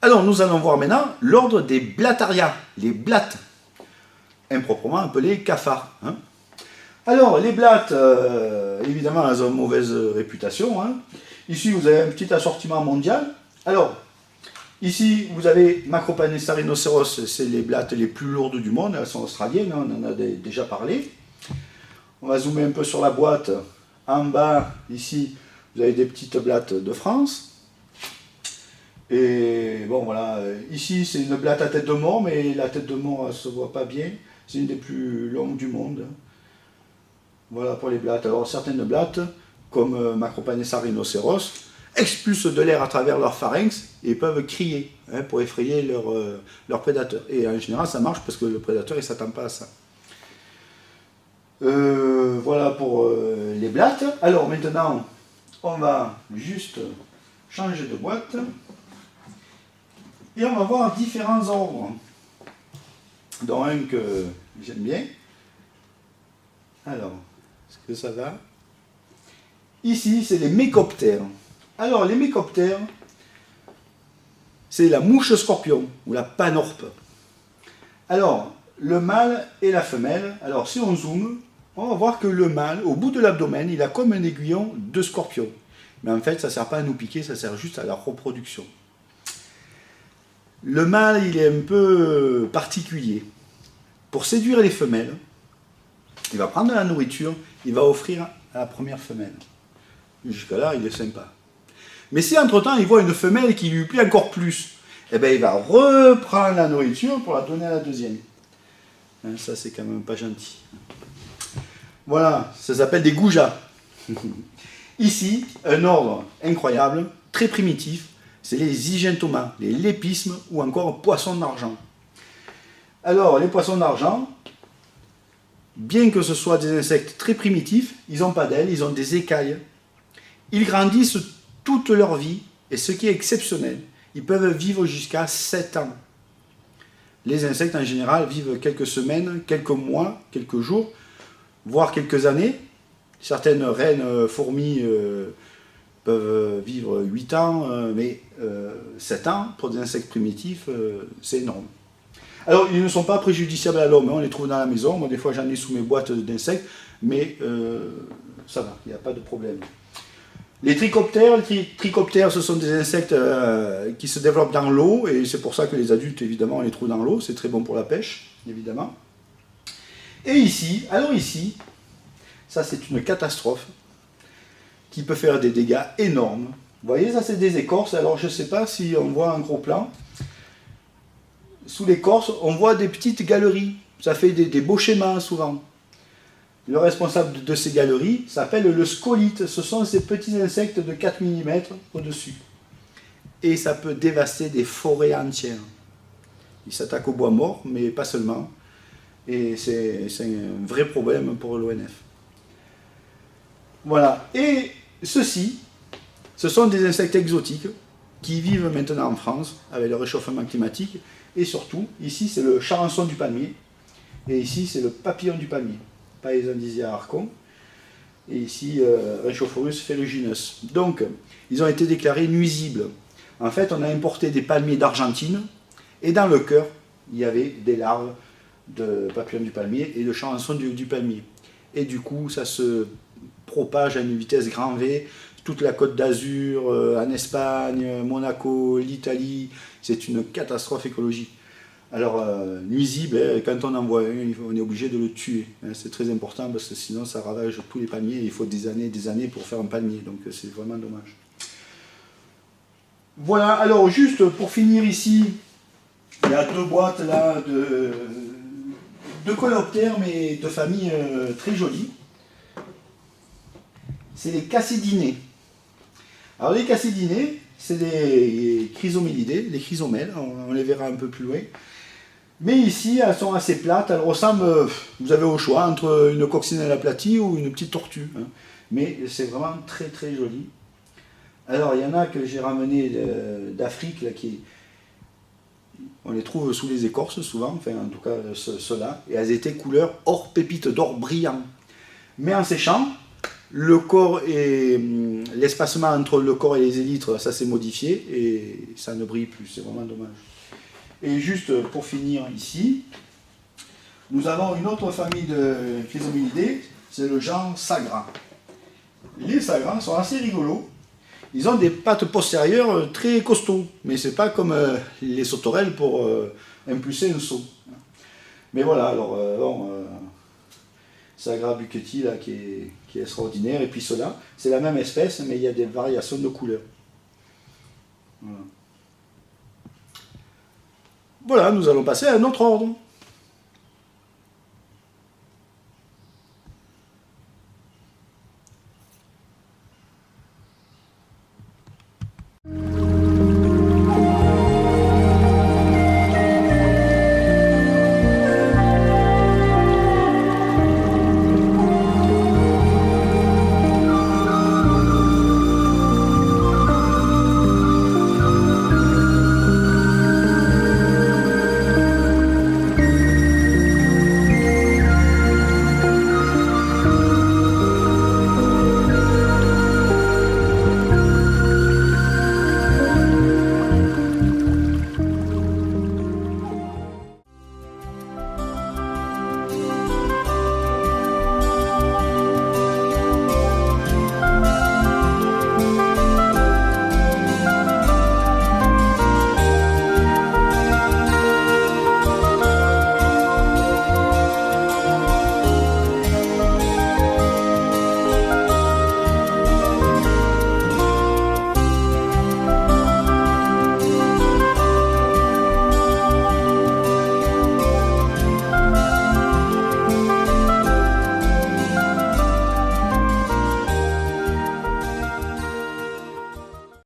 Alors nous allons voir maintenant l'ordre des blattarias, les blattes, improprement appelés cafards. Hein. Alors les blattes, évidemment, elles ont une mauvaise réputation. Hein. Ici vous avez un petit assortiment mondial. Alors, ici vous avez Macropanessa rhinoceros, c'est les blattes les plus lourdes du monde, elles sont australiennes, hein, on en a déjà parlé. On va zoomer un peu sur la boîte. En bas, ici, vous avez des petites blattes de France. Et bon, voilà, ici, c'est une blatte à tête de mort, mais la tête de mort, elle ne se voit pas bien. C'est une des plus longues du monde. Voilà pour les blattes. Alors, certaines blattes, comme Macropanessa rhinoceros, expulsent de l'air à travers leur pharynx et peuvent crier hein, pour effrayer leur prédateur. Et en général, ça marche parce que le prédateur, il ne s'attend pas à ça. Voilà pour les blattes. Alors maintenant, on va juste changer de boîte et on va voir différents ordres, dont un que j'aime bien. Alors, est-ce que ça va? Ici, c'est les mécoptères. Alors, les mécoptères, c'est la mouche scorpion ou la panorpe. Alors, le mâle et la femelle. Alors, si on zoome, on va voir que le mâle, au bout de l'abdomen, il a comme un aiguillon de scorpion. Mais en fait, ça ne sert pas à nous piquer, ça sert juste à la reproduction. Le mâle, il est un peu particulier. Pour séduire les femelles, il va prendre de la nourriture, il va offrir à la première femelle. Jusqu'à là, il est sympa. Mais si entre-temps, il voit une femelle qui lui plaît encore plus, eh bien, il va reprendre la nourriture pour la donner à la deuxième. Hein, ça, c'est quand même pas gentil. Voilà, ça s'appelle des goujats. Ici, un ordre incroyable, très primitif, c'est les hygentomas, les lépismes ou encore poissons d'argent. Alors, les poissons d'argent, bien que ce soit des insectes très primitifs, ils n'ont pas d'ailes, ils ont des écailles. Ils grandissent toute leur vie, et ce qui est exceptionnel, ils peuvent vivre jusqu'à 7 ans. Les insectes en général vivent quelques semaines, quelques mois, quelques jours, voire quelques années. Certaines reines fourmis peuvent vivre 8 ans, mais 7 ans, pour des insectes primitifs, c'est énorme. Alors, ils ne sont pas préjudiciables à l'homme, hein, on les trouve dans la maison. Moi, des fois, j'en ai sous mes boîtes d'insectes, mais ça va, il n'y a pas de problème. Les trichoptères, ce sont des insectes qui se développent dans l'eau, et c'est pour ça que les adultes, évidemment, on les trouve dans l'eau. C'est très bon pour la pêche, évidemment. Et ici, alors ici, ça c'est une catastrophe qui peut faire des dégâts énormes. Vous voyez, ça c'est des écorces. Alors je ne sais pas si on voit un gros plan. Sous l'écorce, on voit des petites galeries. Ça fait des beaux schémas souvent. Le responsable de ces galeries s'appelle le scolyte. Ce sont ces petits insectes de 4 mm au-dessus. Et ça peut dévaster des forêts entières. Ils s'attaquent au bois mort, mais pas seulement. Et c'est un vrai problème pour l'ONF. Voilà. Et ceux-ci, ce sont des insectes exotiques qui vivent maintenant en France avec le réchauffement climatique. Et surtout, ici, c'est le charançon du palmier. Et ici, c'est le papillon du palmier. Paesandisia archon. Et ici, Rhechophorus ferruginus. Donc, ils ont été déclarés nuisibles. En fait, on a importé des palmiers d'Argentine. Et dans le cœur, il y avait des larves de papillon du palmier et de charançon du palmier. Et du coup, ça se propage à une vitesse grand V. Toute la Côte d'Azur, en Espagne, Monaco, l'Italie, c'est une catastrophe écologique. Alors, nuisible, hein, quand on en voit un, on est obligé de le tuer. Hein, c'est très important parce que sinon ça ravage tous les palmiers. Il faut des années pour faire un palmier, donc c'est vraiment dommage. Voilà, alors juste pour finir ici, il y a 2 boîtes là de coléoptères, mais de famille très jolies. C'est les cassidinés. Alors les cassidinés, c'est des chrysomélidés, les chrysomèles, on les verra un peu plus loin. Mais ici, elles sont assez plates, elles ressemblent, vous avez au choix, entre une coccinelle aplatie ou une petite tortue. Hein. Mais c'est vraiment très très joli. Alors il y en a que j'ai ramené d'Afrique, là, on les trouve sous les écorces souvent, enfin en tout cas ceux-là, et elles étaient couleur or pépite, d'or brillant. Mais en séchant, Le corps et l'espacement entre le corps et les élytres, ça s'est modifié et ça ne brille plus, c'est vraiment dommage. Et juste pour finir ici, nous avons une autre famille de chrysomélidés, c'est le genre Sagra. Les Sagra sont assez rigolos. Ils ont des pattes postérieures très costauds, mais c'est pas comme les sauterelles pour impulser un saut. Mais voilà, alors Sagra bucketi là qui est extraordinaire, et puis cela, c'est la même espèce, mais il y a des variations de couleurs. Voilà, nous allons passer à un autre ordre.